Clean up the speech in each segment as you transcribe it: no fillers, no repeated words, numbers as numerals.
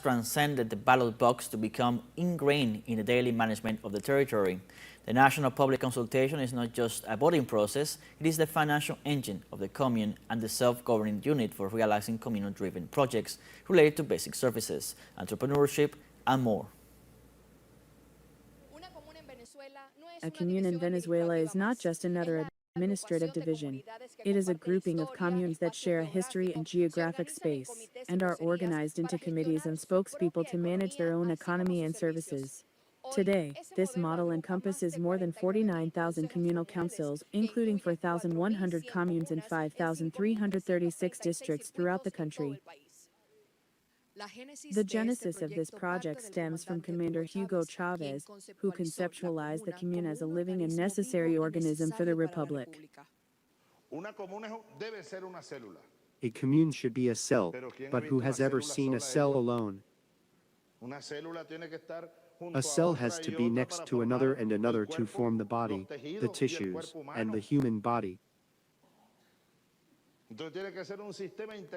transcended the ballot box to become ingrained in the daily management of the territory. The national public consultation is not just a voting process, it is the financial engine of the commune and the self-governing unit for realizing communal-driven projects related to basic services, entrepreneurship, and more. A commune in Venezuela is not just another administrative division. It is a grouping of communes that share a history and geographic space, and are organized into committees and spokespeople to manage their own economy and services. Today, this model encompasses more than 49,000 communal councils, including 4,100 communes in 5,336 districts throughout the country. The genesis of this project stems from Commander Hugo Chavez, who conceptualized the commune as a living and necessary organism for the Republic. A commune should be a cell, but who has ever seen a cell alone? A cell has to be next to another and another to form the body, the tissues, and the human body.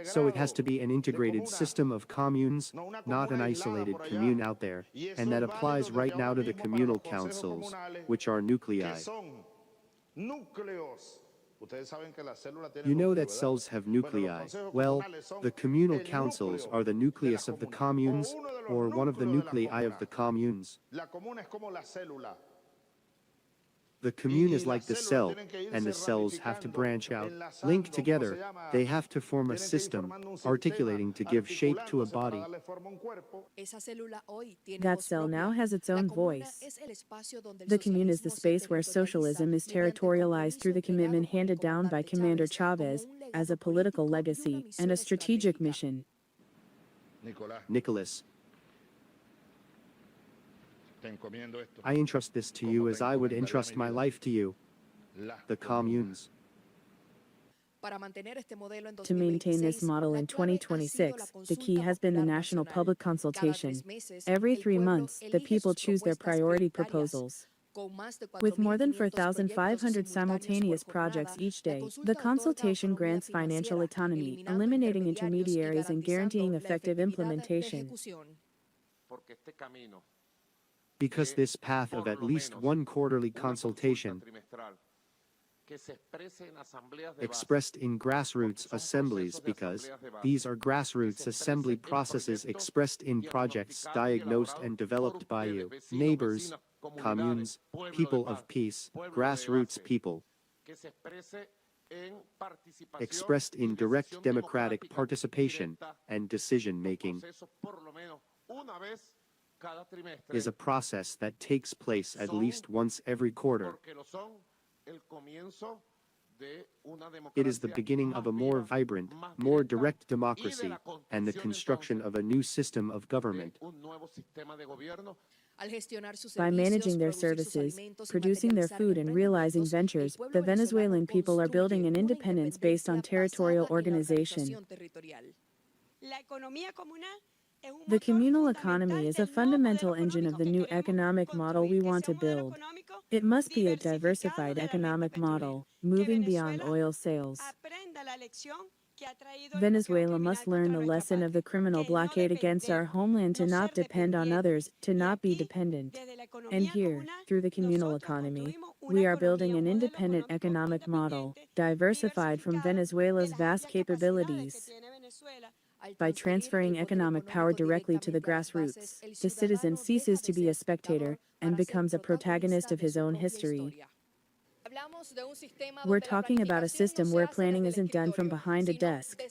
So it has to be an integrated system of communes, not an isolated commune out there, and that applies right now to the communal councils, which are nuclei. You know that cells have nuclei. Well, the communal councils are the nucleus of the communes, or one of the nuclei of the communes. The commune is like the cell, and the cells have to branch out, link together, they have to form a system, articulating to give shape to a body. That cell now has its own voice. The commune is the space where socialism is territorialized through the commitment handed down by Commander Chavez, as a political legacy and a strategic mission. Nicholas, I entrust this to you as I would entrust my life to you. The communes. To maintain this model in 2026, the key has been the national public consultation. Every 3 months, the people choose their priority proposals. With more than 4,500 simultaneous projects each day, the consultation grants financial autonomy, eliminating intermediaries and guaranteeing effective implementation. Because this path of at least one quarterly consultation, expressed in grassroots assemblies, because these are grassroots assembly processes expressed in projects diagnosed and developed by you, neighbors, communes, people of peace, grassroots people, expressed in direct democratic participation and decision-making, is a process that takes place at least once every quarter. It is the beginning of a more vibrant, more direct democracy, and the construction of a new system of government. By managing their services, producing their food and realizing ventures, the Venezuelan people are building an independence based on territorial organization. The communal economy is a fundamental engine of the new economic model we want to build. It must be a diversified economic model, moving beyond oil sales. Venezuela must learn the lesson of the criminal blockade against our homeland to not depend on others, to not be dependent. And here, through the communal economy, we are building an independent economic model, diversified from Venezuela's vast capabilities. By transferring economic power directly to the grassroots, the citizen ceases to be a spectator and becomes a protagonist of his own history. We're talking about a system where planning isn't done from behind a desk,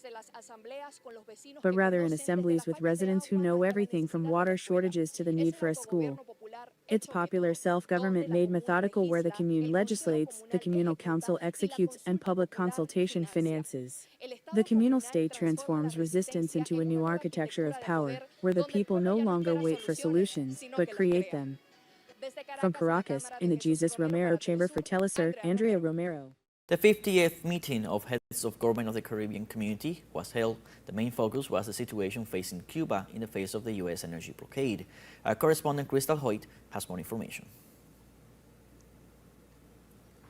but rather in assemblies with residents who know everything from water shortages to the need for a school. It's popular self-government made methodical, where the commune legislates, the communal council executes, and public consultation finances. The communal state transforms resistance into a new architecture of power, where the people no longer wait for solutions, but create them. From Caracas, in the Jesus Romero Chamber for teleSUR, Andrea Romero. The 50th meeting of heads of government of the Caribbean community was held. The main focus was the situation facing Cuba in the face of the U.S. energy blockade. Our correspondent Crystal Hoyt has more information.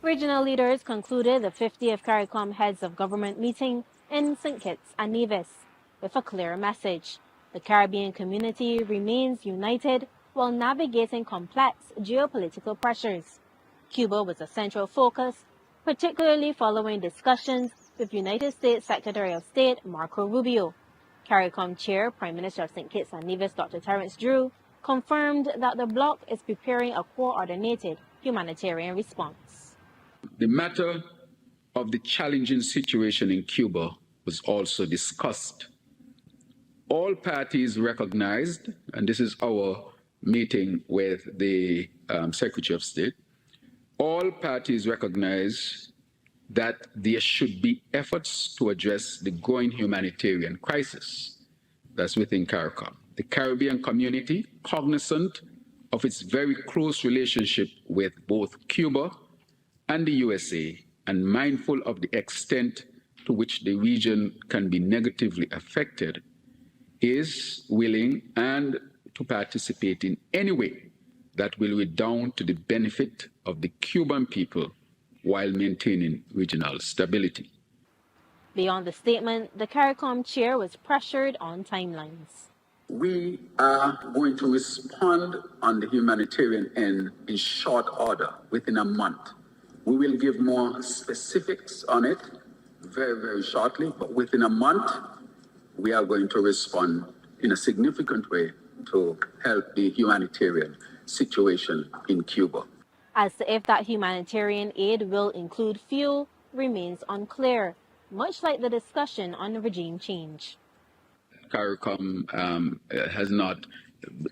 Regional leaders concluded the 50th CARICOM heads of government meeting in St. Kitts and Nevis with a clear message: The Caribbean community remains united while navigating complex geopolitical pressures. Cuba was a central focus, particularly following discussions with United States Secretary of State Marco Rubio. CARICOM Chair, Prime Minister of St. Kitts and Nevis Dr. Terence Drew, confirmed that the bloc is preparing a coordinated humanitarian response. The matter of the challenging situation in Cuba was also discussed. All parties recognized, and this is our meeting with the Secretary of State, all parties recognize that there should be efforts to address the growing humanitarian crisis that's within CARICOM. The Caribbean community, cognizant of its very close relationship with both Cuba and the USA, and mindful of the extent to which the region can be negatively affected, is willing and to participate in any way that will redound to the benefit of the Cuban people while maintaining regional stability. Beyond the statement, the CARICOM chair was pressured on timelines. We are going to respond on the humanitarian end in short order, within a month. We will give more specifics on it very, very shortly, but within a month, we are going to respond in a significant way to help the humanitarian situation in Cuba. As to if that humanitarian aid will include fuel remains unclear, much like the discussion on regime change. CARICOM has not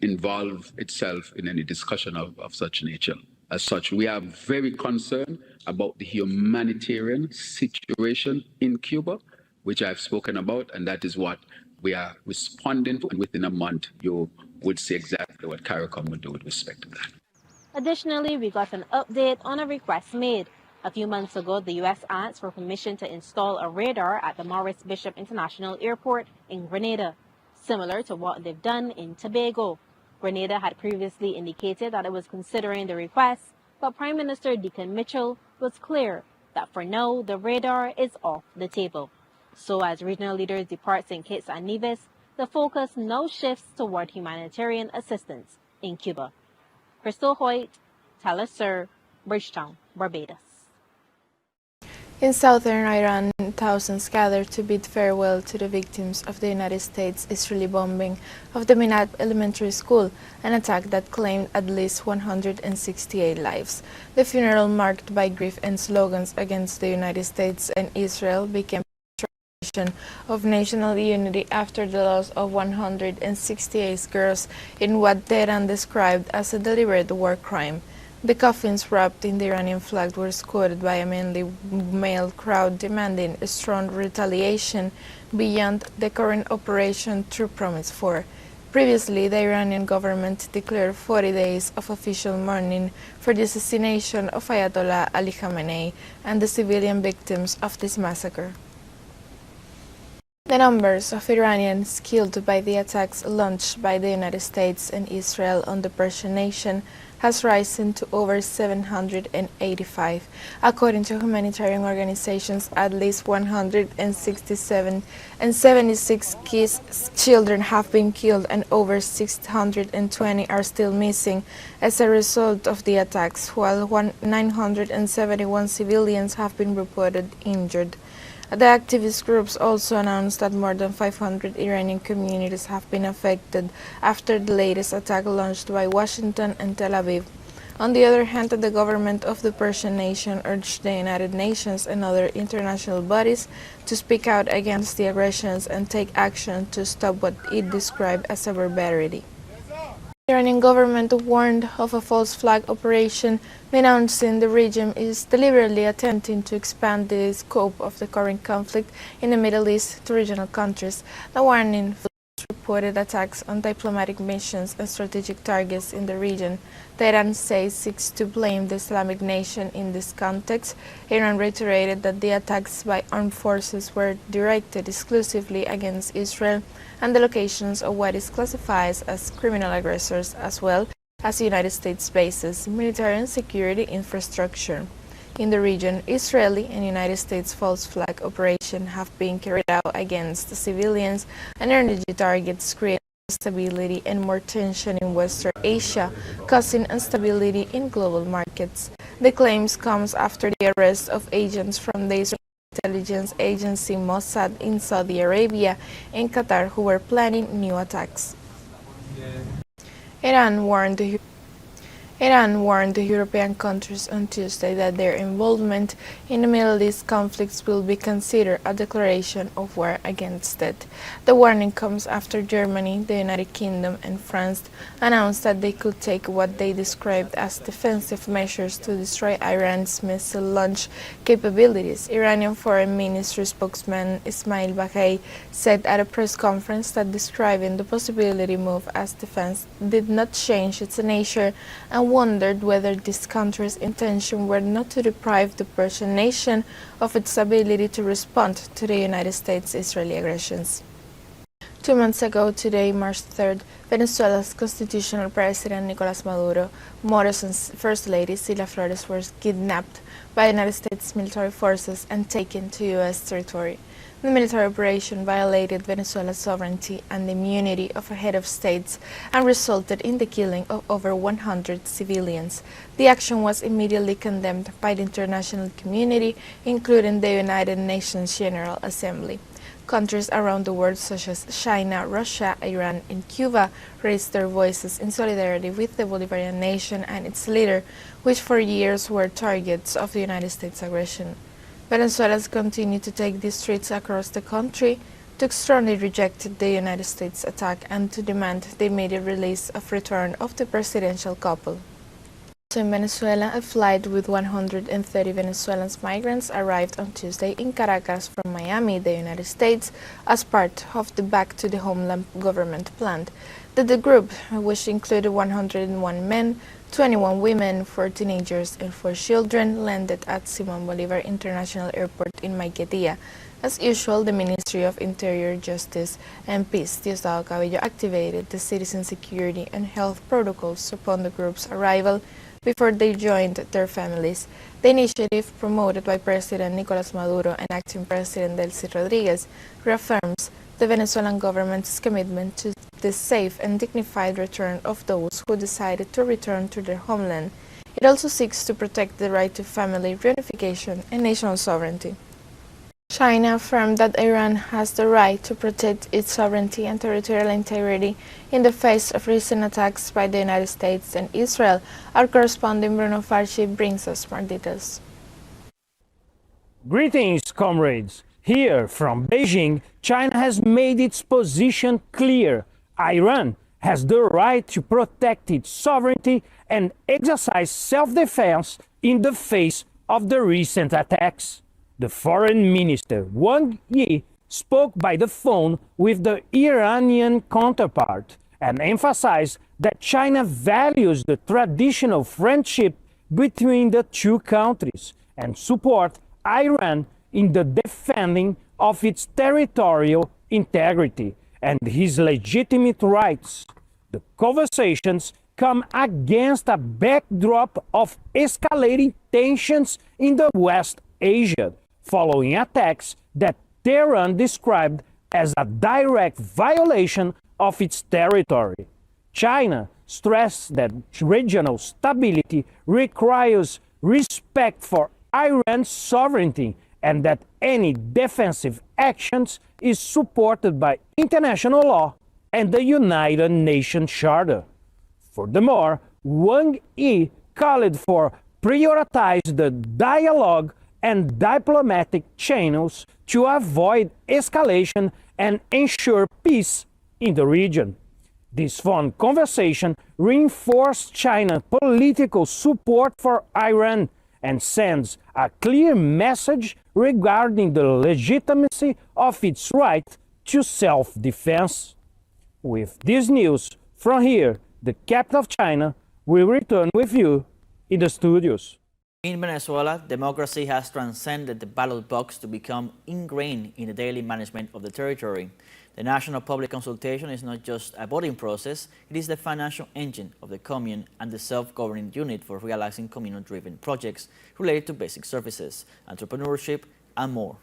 involved itself in any discussion of such nature. As such, we are very concerned about the humanitarian situation in Cuba, which I've spoken about, and that is what we are responding to. And within a month, you would see exactly what CARICOM will do with respect to that. Additionally, we got an update on a request made. A few months ago, the U.S. asked for permission to install a radar at the Maurice Bishop International Airport in Grenada, similar to what they've done in Tobago. Grenada had previously indicated that it was considering the request, but Prime Minister Deacon Mitchell was clear that for now, the radar is off the table. So as regional leaders depart St. Kitts and Nevis, the focus now shifts toward humanitarian assistance in Cuba. Crystal Hoyt, teleSUR, Bridgetown, Barbados. In southern Iran, thousands gathered to bid farewell to the victims of the United States-Israeli bombing of the Minat Elementary School, an attack that claimed at least 168 lives. The funeral, marked by grief and slogans against the United States and Israel, became a celebration of national unity after the loss of 168 girls in what Tehran described as a deliberate war crime. The coffins wrapped in the Iranian flag were escorted by a mainly male crowd demanding a strong retaliation beyond the current Operation True Promise 4. Previously, the Iranian government declared 40 days of official mourning for the assassination of Ayatollah Ali Khamenei and the civilian victims of this massacre. The numbers of Iranians killed by the attacks launched by the United States and Israel on the Persian nation has risen to over 785. According to humanitarian organizations, at least 167 and 76 children have been killed and over 620 are still missing as a result of the attacks, while 971 civilians have been reported injured. The activist groups also announced that more than 500 Iranian communities have been affected after the latest attack launched by Washington and Tel Aviv. On the other hand, the government of the Persian nation urged the United Nations and other international bodies to speak out against the aggressions and take action to stop what it described as a barbarity. The Iranian government warned of a false flag operation, denouncing the regime is deliberately attempting to expand the scope of the current conflict in the Middle East to regional countries. The warning reported attacks on diplomatic missions and strategic targets in the region. Tehran says seeks to blame the Islamic nation in this context. Iran reiterated that the attacks by armed forces were directed exclusively against Israel and the locations of what is classified as criminal aggressors, as well as United States bases, military and security infrastructure. In the region, Israeli and United States false flag operations have been carried out against civilians and energy targets, creating instability and more tension in Western Asia, causing instability in global markets. The claims comes after the arrest of agents from the Israeli intelligence agency Mossad in Saudi Arabia and Qatar who were planning new attacks. Iran warned the European countries on Tuesday that their involvement in the Middle East conflicts will be considered a declaration of war against it. The warning comes after Germany, the United Kingdom, and France announced that they could take what they described as defensive measures to destroy Iran's missile launch capabilities. Iranian Foreign Ministry spokesman Ismail Baghei said at a press conference that describing the possibility move as defense did not change its nature and wondered whether this country's intention were not to deprive the Persian nation of its ability to respond to the United States' Israeli aggressions. 2 months ago today, March 3rd, Venezuela's constitutional president Nicolás Maduro, Moroson's First Lady Cilia Flores were kidnapped by United States military forces and taken to U.S. territory. The military operation violated Venezuela's sovereignty and the immunity of a head of states and resulted in the killing of over 100 civilians. The action was immediately condemned by the international community, including the United Nations General Assembly. Countries around the world such as China, Russia, Iran, and Cuba raised their voices in solidarity with the Bolivarian nation and its leader, which for years were targets of the United States aggression. Venezuelans continue to take the streets across the country to strongly reject the United States attack and to demand the immediate release of return of the presidential couple. So in Venezuela, a flight with 130 Venezuelan migrants arrived on Tuesday in Caracas from Miami, the United States, as part of the Back to the Homeland government plan. The group, which included 101 men, 21 women, 4 teenagers, and 4 children, landed at Simón Bolívar International Airport in Maiquetía. As usual, the Ministry of Interior, Justice, and Peace, Diosdado Cabello, activated the citizen security and health protocols upon the group's arrival before they joined their families. The initiative, promoted by President Nicolás Maduro and acting President Delcy Rodríguez, reaffirms the Venezuelan government's commitment to the safe and dignified return of those who decided to return to their homeland. It also seeks to protect the right to family reunification and national sovereignty. China affirmed that Iran has the right to protect its sovereignty and territorial integrity in the face of recent attacks by the United States and Israel. Our correspondent Bruno Farchi brings us more details. Greetings, comrades. Here from Beijing, China has made its position clear. Iran has the right to protect its sovereignty and exercise self-defense in the face of the recent attacks. The foreign minister, Wang Yi, spoke by the phone with the Iranian counterpart and emphasized that China values the traditional friendship between the two countries and support Iran in the defending of its territorial integrity and his legitimate rights. The conversations come against a backdrop of escalating tensions in the West Asia, following attacks that Tehran described as a direct violation of its territory. China stressed that regional stability requires respect for Iran's sovereignty and that any defensive actions is supported by international law and the United Nations Charter. Furthermore, Wang Yi called for prioritize the dialogue and diplomatic channels to avoid escalation and ensure peace in the region. This phone conversation reinforced China's political support for Iran and sends a clear message regarding the legitimacy of its right to self-defense. With this news from here, the capital of China, we return with you in the studios. In Venezuela, democracy has transcended the ballot box to become ingrained in the daily management of the territory. The national public consultation is not just a voting process, it is the financial engine of the commune and the self-governing unit for realizing community-driven projects related to basic services, entrepreneurship, and more.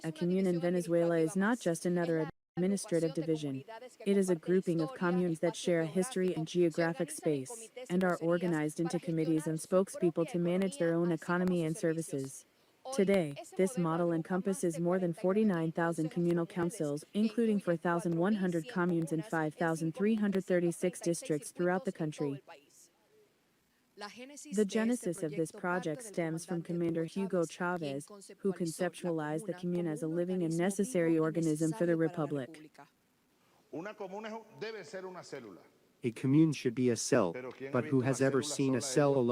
A commune in Venezuela is not just another administrative division. It is a grouping of communes that share a history and geographic space, and are organized into committees and spokespeople to manage their own economy and services. Today, this model encompasses more than 49,000 communal councils, including 4,100 communes in 5,336 districts throughout the country. The genesis of this project stems from Commander Hugo Chavez, who conceptualized the commune as a living and necessary organism for the Republic. A commune should be a cell, but who has ever seen a cell alone?